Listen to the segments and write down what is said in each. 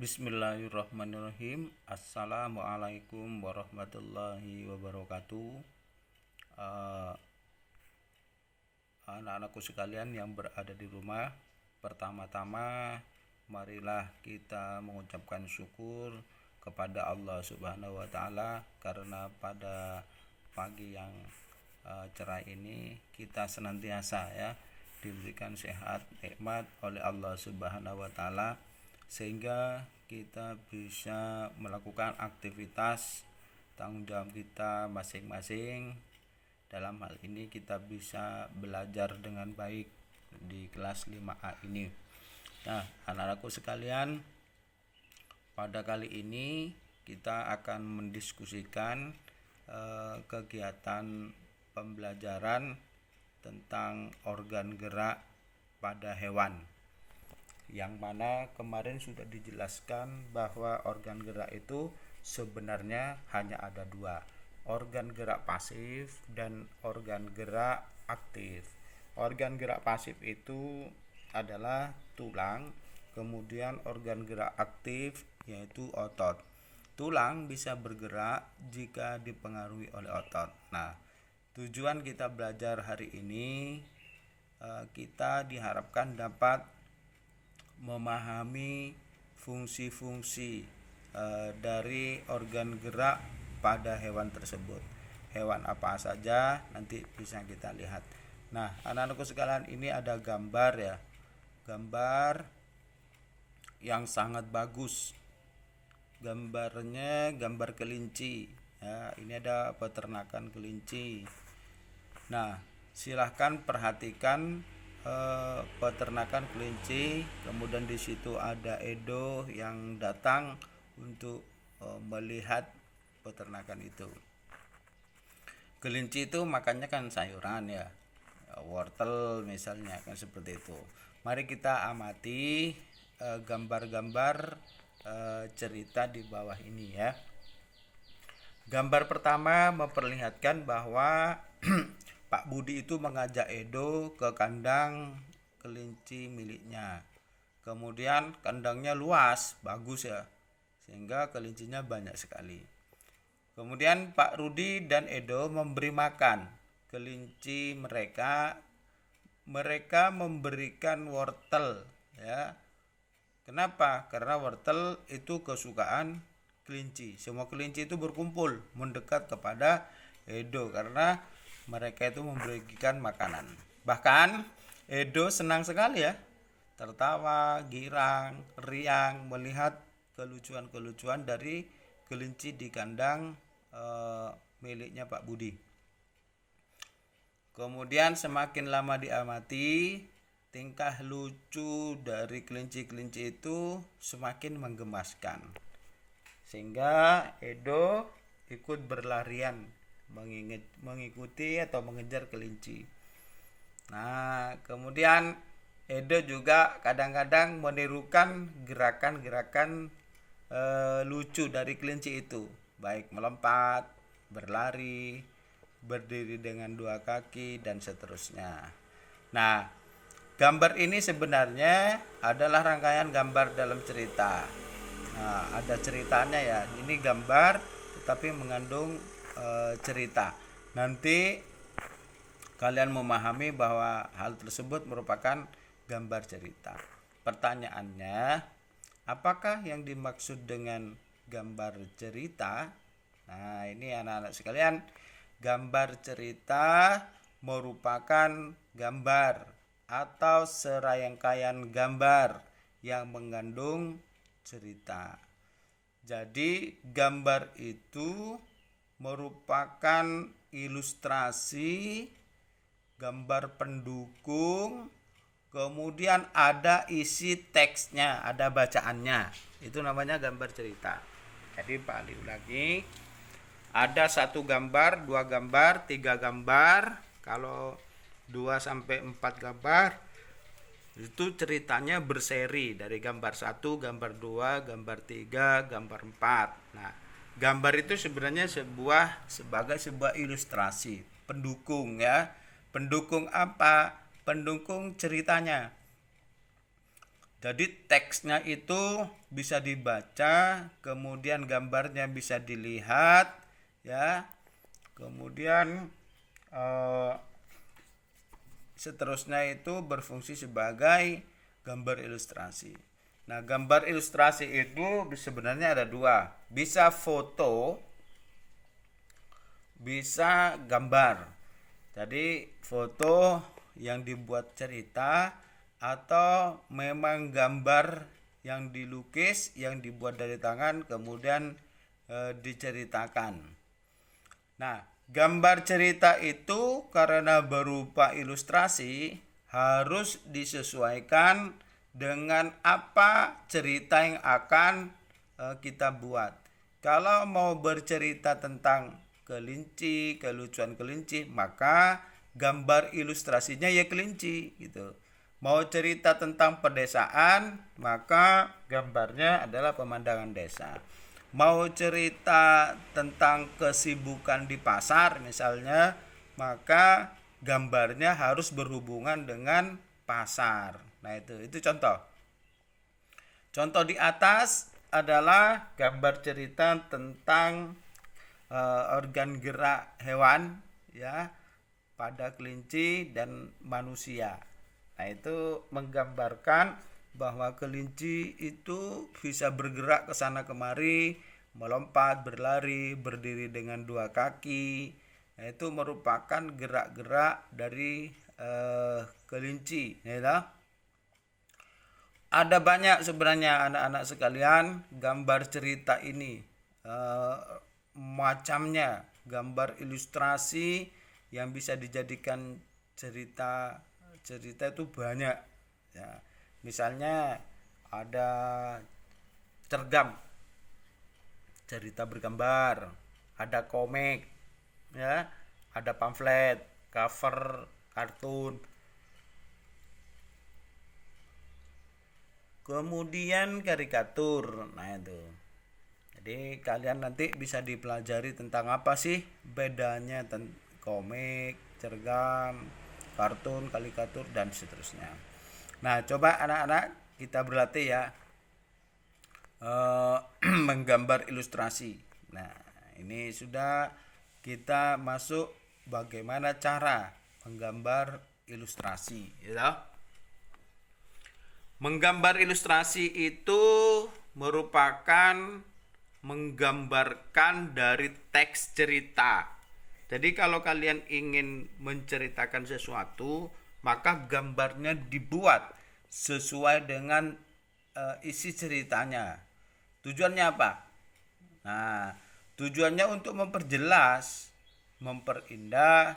Bismillahirrahmanirrahim. Assalamualaikum warahmatullahi wabarakatuh. Eh, Anak-anakku sekalian yang berada di rumah, pertama-tama marilah kita mengucapkan syukur kepada Allah Subhanahu wa taala karena pada pagi yang cerah ini kita senantiasa diberikan sehat nikmat oleh Allah Subhanahu wa taala sehingga kita bisa melakukan aktivitas tanggung jawab kita masing-masing. Dalam hal ini kita bisa belajar dengan baik di kelas 5A ini. Nah, anak-anakku sekalian, pada kali ini kita akan mendiskusikan kegiatan pembelajaran tentang organ gerak pada hewan, yang mana kemarin sudah dijelaskan bahwa organ gerak itu sebenarnya hanya ada dua, organ gerak pasif dan organ gerak aktif. Organ gerak pasif itu adalah tulang, kemudian organ gerak aktif yaitu otot. Tulang bisa bergerak jika dipengaruhi oleh otot. Nah, tujuan kita belajar hari ini, kita diharapkan dapat memahami fungsi-fungsi dari organ gerak pada hewan tersebut. Hewan apa saja nanti bisa kita lihat. Nah, anak-anakku sekalian, ini ada gambar ya. Gambar yang sangat bagus. Gambarnya gambar kelinci. Ya, ini ada peternakan kelinci. Nah, silahkan perhatikan peternakan kelinci. Kemudian di situ ada Edo yang datang untuk melihat peternakan itu. Kelinci itu makannya kan sayuran ya, wortel misalnya, kan seperti itu. Mari kita amati gambar-gambar cerita di bawah ini ya. Gambar pertama memperlihatkan bahwa Pak Budi itu mengajak Edo ke kandang kelinci miliknya. Kemudian kandangnya luas, bagus ya, sehingga kelincinya banyak sekali. Kemudian Pak Rudi dan Edo memberi makan kelinci mereka. Mereka memberikan wortel ya. Kenapa? Karena wortel itu kesukaan kelinci. Semua kelinci itu berkumpul mendekat kepada Edo karena mereka itu memberikan makanan. Bahkan Edo senang sekali ya, tertawa, girang, riang melihat kelucuan-kelucuan dari kelinci di kandang miliknya Pak Budi. Kemudian semakin lama diamati, tingkah lucu dari kelinci-kelinci itu semakin menggemaskan, sehingga Edo ikut berlarian mengikuti atau mengejar kelinci. Nah, kemudian Edo juga kadang-kadang menirukan gerakan-gerakan lucu dari kelinci itu, baik melompat, berlari, berdiri dengan dua kaki, dan seterusnya. Nah, gambar ini sebenarnya adalah rangkaian gambar dalam cerita. Nah, ada ceritanya ya. Ini gambar tetapi mengandung cerita. Nanti kalian memahami bahwa hal tersebut merupakan gambar cerita. Pertanyaannya, apakah yang dimaksud dengan gambar cerita? Nah, ini anak-anak sekalian, gambar cerita merupakan gambar atau serangkaian gambar yang mengandung cerita. Jadi gambar itu merupakan ilustrasi, gambar pendukung, kemudian ada isi teksnya, ada bacaannya. Itu namanya gambar cerita. Jadi Pak lagi, ada satu gambar, dua gambar, tiga gambar. Kalau 2 sampai 4 gambar itu ceritanya berseri dari gambar 1, gambar 2, gambar 3, gambar 4. Nah, gambar itu sebenarnya sebagai sebuah ilustrasi, pendukung ya. Pendukung apa? Pendukung ceritanya. Jadi teksnya itu bisa dibaca, kemudian gambarnya bisa dilihat, ya. Kemudian seterusnya itu berfungsi sebagai gambar ilustrasi. Nah, gambar ilustrasi itu sebenarnya ada dua, bisa foto, bisa gambar. Jadi foto yang dibuat cerita atau memang gambar yang dilukis, yang dibuat dari tangan kemudian diceritakan. Nah, gambar cerita itu karena berupa ilustrasi harus disesuaikan dengan apa cerita yang akan kita buat. Kalau mau bercerita tentang kelinci, kelucuan kelinci, maka gambar ilustrasinya ya kelinci gitu. Mau cerita tentang pedesaan, maka gambarnya adalah pemandangan desa. Mau cerita tentang kesibukan di pasar misalnya, maka gambarnya harus berhubungan dengan pasar. Nah, itu contoh. Contoh di atas adalah gambar cerita tentang organ gerak hewan, ya, pada kelinci dan manusia. Nah, itu menggambarkan bahwa kelinci itu bisa bergerak ke sana kemari, melompat, berlari, berdiri dengan dua kaki. Nah, itu merupakan gerak-gerak dari kelinci, ya. Ada banyak sebenarnya anak-anak sekalian gambar cerita ini, macamnya, gambar ilustrasi yang bisa dijadikan cerita itu banyak, ya. Misalnya ada cergam, cerita bergambar, ada komik, ya, ada pamflet, cover, kartun. Kemudian karikatur. Nah, itu. Jadi kalian nanti bisa dipelajari tentang apa sih bedanya komik, cergam, kartun, karikatur, dan seterusnya. Nah, coba anak-anak kita berlatih ya menggambar ilustrasi. Nah, ini sudah kita masuk bagaimana cara menggambar ilustrasi, ya. Menggambar ilustrasi itu merupakan menggambarkan dari teks cerita. Jadi kalau kalian ingin menceritakan sesuatu, maka gambarnya dibuat sesuai dengan isi ceritanya. Tujuannya apa? Nah, tujuannya untuk memperjelas, memperindah,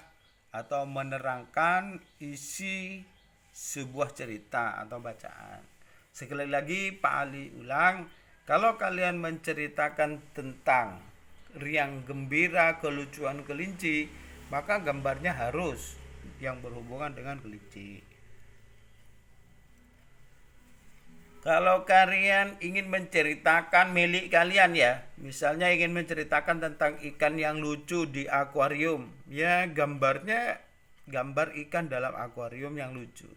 atau menerangkan isi sebuah cerita atau bacaan. Sekali lagi Pak Ali ulang, kalau kalian menceritakan tentang riang gembira kelucuan kelinci, maka gambarnya harus yang berhubungan dengan kelinci. Kalau kalian ingin menceritakan milik kalian, ya, misalnya ingin menceritakan tentang ikan yang lucu di akuarium, ya gambarnya gambar ikan dalam akuarium yang lucu.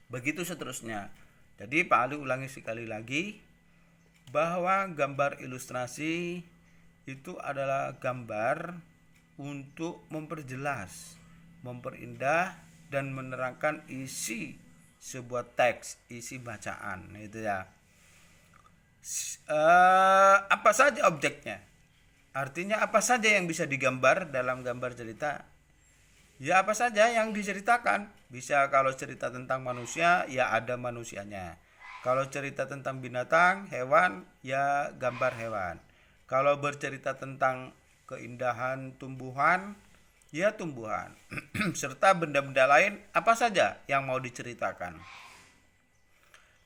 Begitu seterusnya. Jadi Pak Ali ulangi sekali lagi bahwa gambar ilustrasi itu adalah gambar untuk memperjelas, memperindah, dan menerangkan isi sebuah teks, isi bacaan, itu ya. Apa saja objeknya? Artinya apa saja yang bisa digambar dalam gambar cerita? Ya, apa saja yang diceritakan. Bisa kalau cerita tentang manusia, ya ada manusianya. Kalau cerita tentang binatang, hewan, ya gambar hewan. Kalau bercerita tentang keindahan tumbuhan, ya tumbuhan. Serta benda-benda lain, apa saja yang mau diceritakan.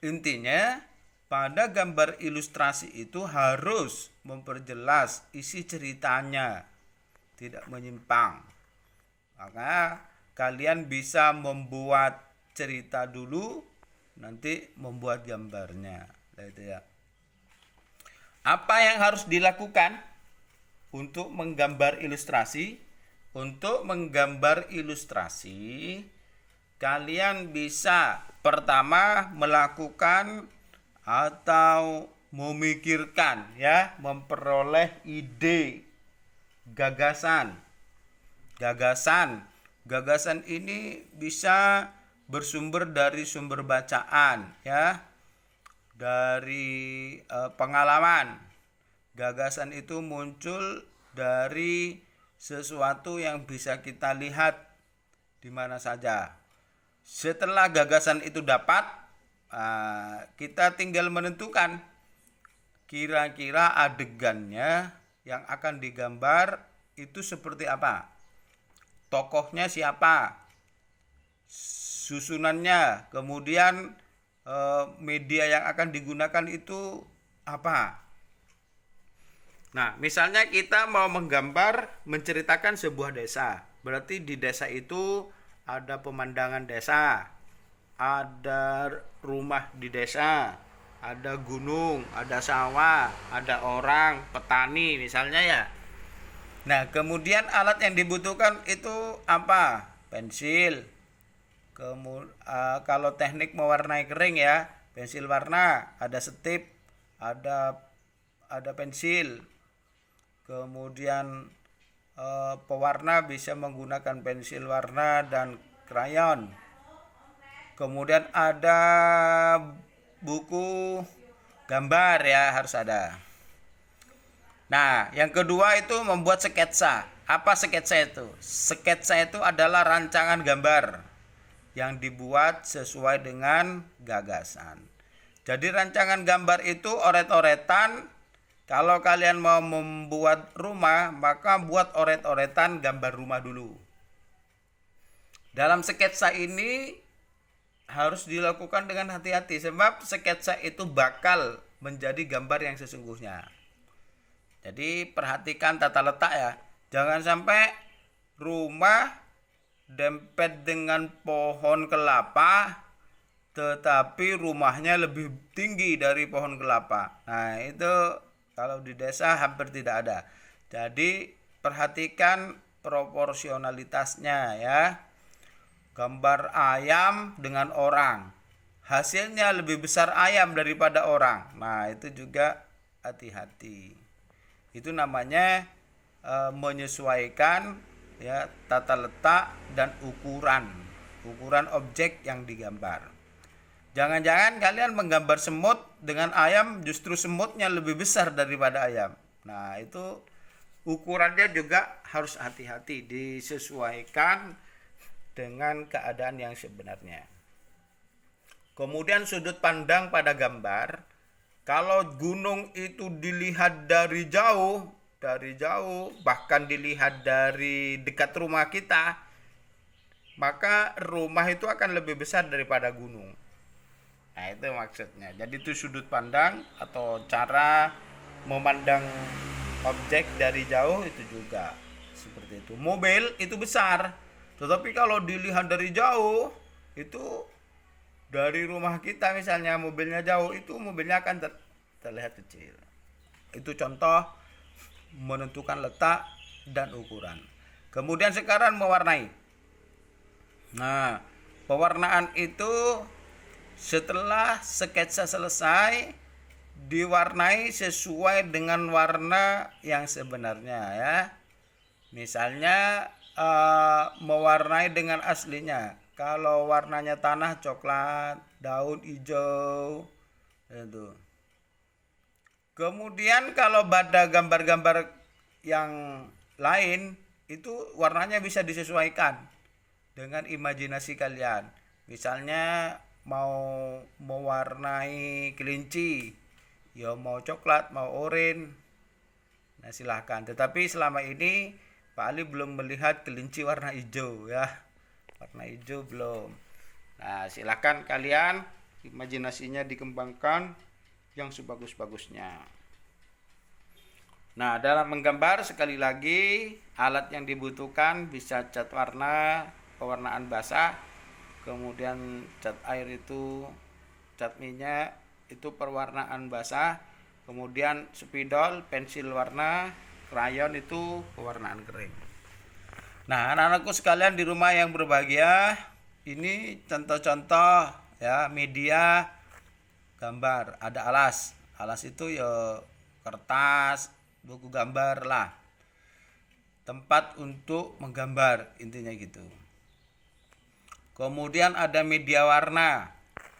Intinya, pada gambar ilustrasi itu harus memperjelas isi ceritanya, tidak menyimpang. Maka kalian bisa membuat cerita dulu, nanti membuat gambarnya. Itu ya. Apa yang harus dilakukan untuk menggambar ilustrasi? Untuk menggambar ilustrasi, kalian bisa Pertama, melakukan atau memikirkan, ya, memperoleh ide, gagasan. Gagasan ini bisa bersumber dari sumber bacaan, ya, dari pengalaman. Gagasan itu muncul dari sesuatu yang bisa kita lihat di mana saja. Setelah gagasan itu dapat, kita tinggal menentukan kira-kira adegannya yang akan digambar itu seperti apa. Tokohnya siapa, susunannya, kemudian media yang akan digunakan itu apa. Nah, misalnya kita mau menggambar, menceritakan sebuah desa. Berarti di desa itu ada pemandangan desa, ada rumah di desa, ada gunung, ada sawah, ada orang, petani misalnya, ya. Nah, kemudian alat yang dibutuhkan itu apa? Pensil. Kalau teknik mewarnai kering, ya, pensil warna, ada setip, ada pensil. Kemudian pewarna bisa menggunakan pensil warna dan krayon. Kemudian ada buku gambar, ya, harus ada. Nah, yang kedua itu membuat sketsa. Apa sketsa itu? Sketsa itu adalah rancangan gambar yang dibuat sesuai dengan gagasan. Jadi rancangan gambar itu oret-oretan. Kalau kalian mau membuat rumah, maka buat oret-oretan gambar rumah dulu. Dalam sketsa ini harus dilakukan dengan hati-hati, sebab sketsa itu bakal menjadi gambar yang sesungguhnya. Jadi perhatikan tata letak, ya. Jangan sampai rumah dempet dengan pohon kelapa, tetapi rumahnya lebih tinggi dari pohon kelapa. Nah, itu kalau di desa hampir tidak ada. Jadi perhatikan proporsionalitasnya, ya. Gambar ayam dengan orang, hasilnya lebih besar ayam daripada orang. Nah, itu juga hati-hati. Itu namanya menyesuaikan, ya, tata letak dan ukuran objek yang digambar. Jangan-jangan kalian menggambar semut dengan ayam, justru semutnya lebih besar daripada ayam. Nah, itu ukurannya juga harus hati-hati, disesuaikan dengan keadaan yang sebenarnya. Kemudian sudut pandang pada gambar. Kalau gunung itu dilihat dari jauh, bahkan dilihat dari dekat rumah kita, maka rumah itu akan lebih besar daripada gunung. Nah, itu maksudnya. Jadi itu sudut pandang atau cara memandang objek dari jauh itu juga seperti itu. Mobil itu besar, tetapi kalau dilihat dari jauh, itu dari rumah kita misalnya, mobilnya jauh, itu mobilnya akan terlihat kecil. Itu contoh menentukan letak dan ukuran. Kemudian sekarang mewarnai. Nah, pewarnaan itu setelah sketsa selesai, diwarnai sesuai dengan warna yang sebenarnya, ya. Misalnya mewarnai dengan aslinya. Kalau warnanya tanah coklat, daun hijau, itu. Kemudian kalau pada gambar-gambar yang lain, itu warnanya bisa disesuaikan dengan imajinasi kalian. Misalnya mau mewarnai kelinci, ya mau coklat, mau oranye. Nah, silahkan. Tetapi selama ini Pak Ali belum melihat kelinci warna hijau, ya. Warna hijau belum. Nah, silakan kalian imajinasinya dikembangkan yang sebagus-bagusnya. Nah, dalam menggambar sekali lagi alat yang dibutuhkan bisa cat warna, pewarnaan basah, kemudian cat air itu cat minyak, itu perwarnaan basah, kemudian spidol, pensil warna, krayon itu pewarnaan kering. Nah, anak-anakku sekalian di rumah yang berbahagia, ini contoh-contoh ya, media gambar, ada alas. Alas itu ya kertas, buku gambar lah. Tempat untuk menggambar, intinya gitu. Kemudian ada media warna.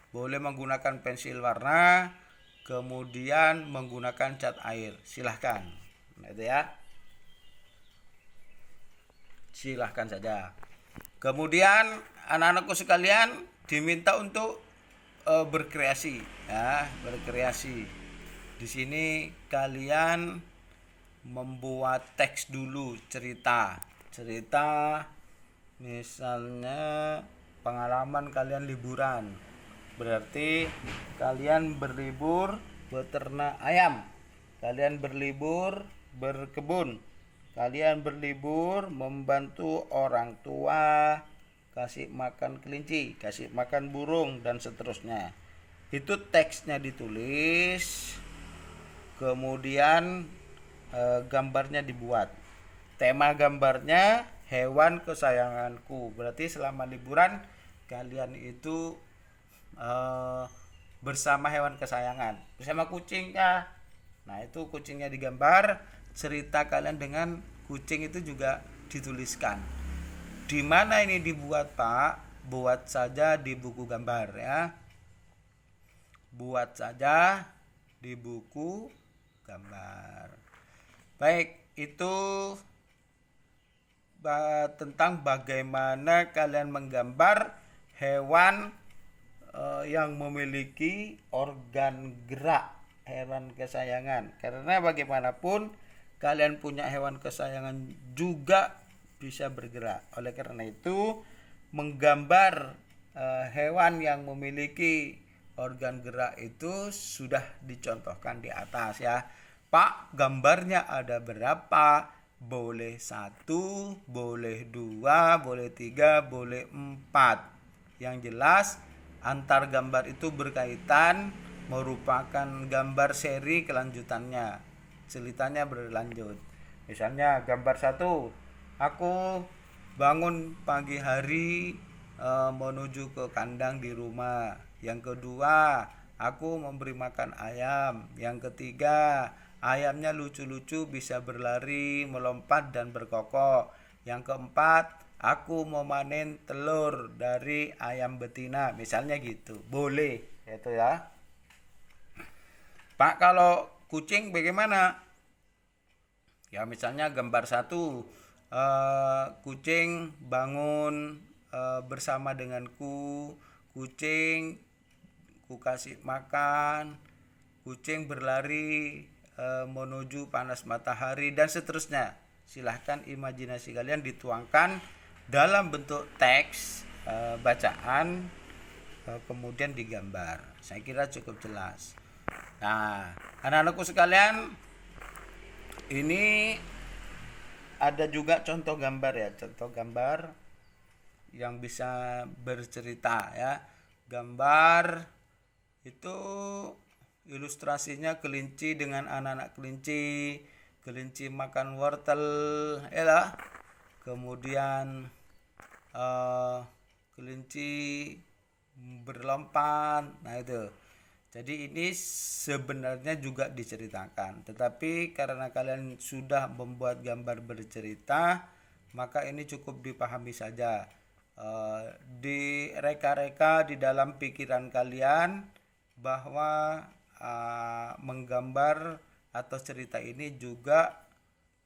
Boleh menggunakan pensil warna, kemudian menggunakan cat air. Silahkan. Nah, itu ya. Silahkan saja. Kemudian anak-anakku sekalian diminta untuk berkreasi, ya, berkreasi. Di sini kalian membuat teks dulu, cerita misalnya pengalaman kalian liburan, berarti kalian berlibur beternak ayam, kalian berlibur berkebun, kalian berlibur membantu orang tua kasih makan kelinci, kasih makan burung, dan seterusnya. Itu teksnya ditulis, kemudian gambarnya dibuat. Tema gambarnya hewan kesayanganku. Berarti selama liburan kalian itu bersama hewan kesayangan, bersama kucing kah? Nah, itu kucingnya digambar, cerita kalian dengan kucing itu juga dituliskan. Di mana ini dibuat, Pak? Buat saja di buku gambar, ya. Buat saja di buku gambar. Baik, itu tentang bagaimana kalian menggambar hewan yang memiliki organ gerak, hewan kesayangan. Karena bagaimanapun kalian punya hewan kesayangan juga bisa bergerak. Oleh karena itu, menggambar hewan yang memiliki organ gerak itu sudah dicontohkan di atas, ya. Pak, gambarnya ada berapa? Boleh 1, boleh 2, boleh 3, boleh 4. Yang jelas antar gambar itu berkaitan, merupakan gambar seri kelanjutannya. Ceritanya berlanjut. Misalnya gambar 1, aku bangun pagi hari menuju ke kandang di rumah. Yang kedua, aku memberi makan ayam. Yang ketiga, ayamnya lucu-lucu, bisa berlari, melompat, dan berkokok. Yang keempat, aku memanen telur dari ayam betina. Misalnya gitu. Boleh, itu ya. Pak, kalau kucing bagaimana? Ya, misalnya gambar 1, kucing bangun bersama denganku. Kucing ku kasih makan, kucing berlari menuju panas matahari, dan seterusnya. Silahkan imajinasi kalian dituangkan dalam bentuk teks bacaan, kemudian digambar. Saya kira cukup jelas. Nah, anak-anakku sekalian, ini ada juga contoh gambar, ya, contoh gambar yang bisa bercerita, ya. Gambar itu ilustrasinya kelinci dengan anak-anak kelinci, kelinci makan wortel, ya. Kemudian kelinci berlompat. Nah, itu. Jadi ini sebenarnya juga diceritakan, tetapi karena kalian sudah membuat gambar bercerita, maka ini cukup dipahami saja. Direka-reka di dalam pikiran kalian bahwa menggambar atau cerita ini juga,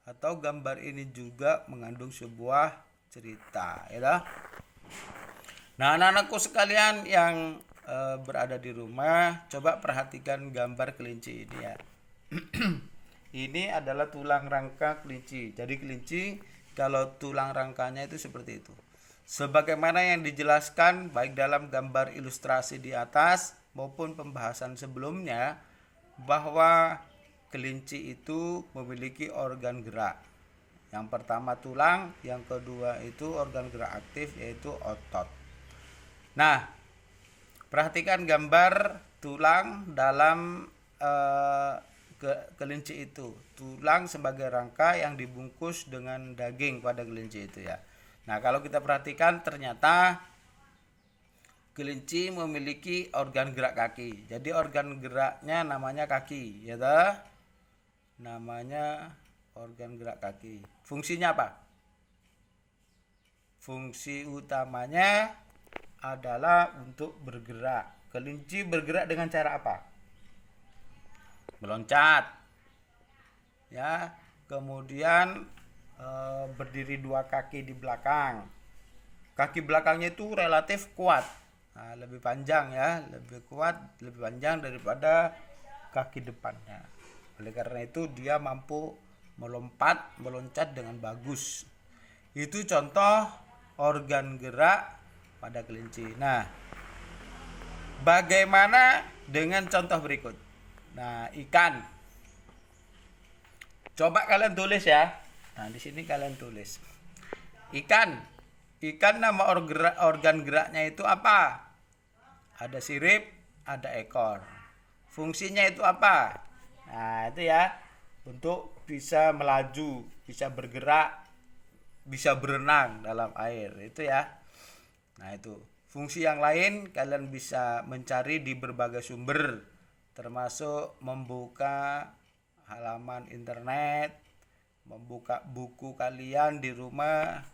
atau gambar ini juga mengandung sebuah cerita, ya. Nah, anak-anakku sekalian yang berada di rumah, coba perhatikan gambar kelinci ini, ya. Ini adalah tulang rangka kelinci. Jadi kelinci kalau tulang rangkanya itu seperti itu. Sebagaimana yang dijelaskan baik dalam gambar ilustrasi di atas maupun pembahasan sebelumnya, bahwa kelinci itu memiliki organ gerak. Yang pertama tulang, yang kedua itu organ gerak aktif yaitu otot. Nah, perhatikan gambar tulang dalam kelinci itu. Tulang sebagai rangka yang dibungkus dengan daging pada kelinci itu, ya. Nah, kalau kita perhatikan ternyata kelinci memiliki organ gerak kaki. Jadi organ geraknya namanya kaki, ya toh? Namanya organ gerak kaki. Fungsinya apa? Fungsi utamanya adalah untuk bergerak. Kelinci bergerak dengan cara apa? Meloncat. Ya, kemudian berdiri dua kaki di belakang. Kaki belakangnya itu relatif kuat. Nah, lebih panjang ya, lebih kuat, lebih panjang daripada kaki depannya. Oleh karena itu dia mampu meloncat dengan bagus. Itu contoh organ gerak pada kelinci. Nah, bagaimana dengan contoh berikut? Nah, ikan. Coba kalian tulis ya. Nah, di sini kalian tulis. Ikan. Ikan nama organ geraknya itu apa? Ada sirip, ada ekor. Fungsinya itu apa? Nah, itu ya. Untuk bisa melaju, bisa bergerak, bisa berenang dalam air. Itu ya. Nah, itu. Fungsi yang lain kalian bisa mencari di berbagai sumber, termasuk membuka halaman internet, membuka buku kalian di rumah,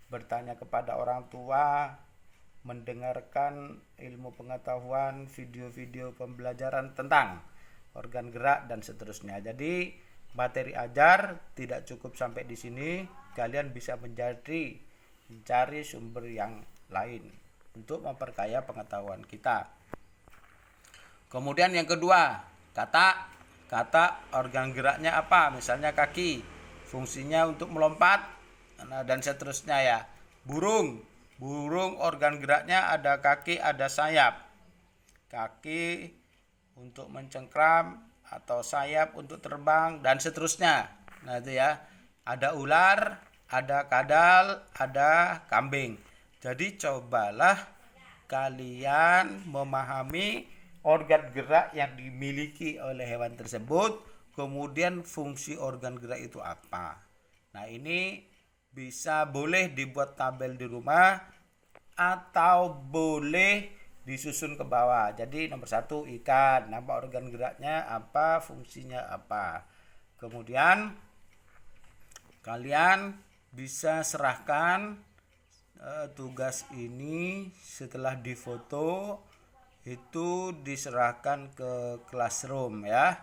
bertanya kepada orang tua, mendengarkan ilmu pengetahuan, video-video pembelajaran tentang organ gerak dan seterusnya. Jadi materi ajar tidak cukup sampai di sini, kalian bisa mencari sumber yang lain untuk memperkaya pengetahuan kita. Kemudian yang kedua, kata organ geraknya apa? Misalnya kaki, fungsinya untuk melompat. Nah, dan seterusnya ya. Burung organ geraknya ada kaki, ada sayap. Kaki untuk mencengkram atau sayap untuk terbang dan seterusnya. Nah, itu ya. Ada ular, ada kadal, ada kambing. Jadi cobalah kalian memahami organ gerak yang dimiliki oleh hewan tersebut, kemudian fungsi organ gerak itu apa. Nah, ini boleh dibuat tabel di rumah atau boleh disusun ke bawah. Jadi nomor 1 ikan, nama organ geraknya apa, fungsinya apa. Kemudian kalian bisa serahkan tugas ini setelah difoto, itu diserahkan ke classroom ya.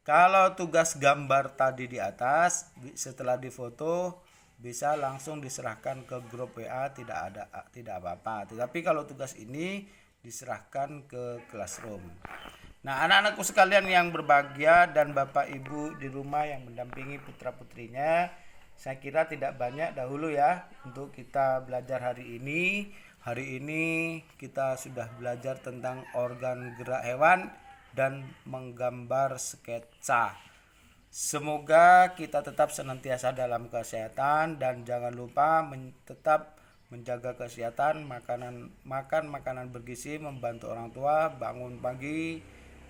Kalau tugas gambar tadi di atas setelah difoto bisa langsung diserahkan ke grup WA, tidak apa-apa. Tetapi kalau tugas ini diserahkan ke classroom. Nah, anak-anakku sekalian yang berbahagia dan Bapak Ibu di rumah yang mendampingi putra-putrinya, saya kira tidak banyak dahulu ya untuk kita belajar hari ini. Hari ini kita sudah belajar tentang organ gerak hewan dan menggambar sketsa. Semoga kita tetap senantiasa dalam kesehatan dan jangan lupa tetap menjaga kesehatan, makan makanan bergizi, membantu orang tua, bangun pagi,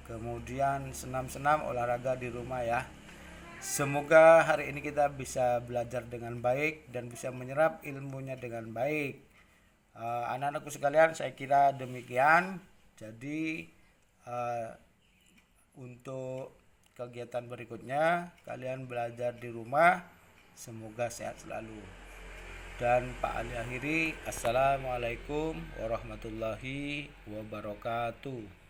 kemudian senam-senam olahraga di rumah ya. Semoga hari ini kita bisa belajar dengan baik dan bisa menyerap ilmunya dengan baik. Anak-anakku sekalian, saya kira demikian. Jadi untuk kegiatan berikutnya kalian belajar di rumah, semoga sehat selalu. Dan Pak Ali akhiri, assalamualaikum warahmatullahi wabarakatuh.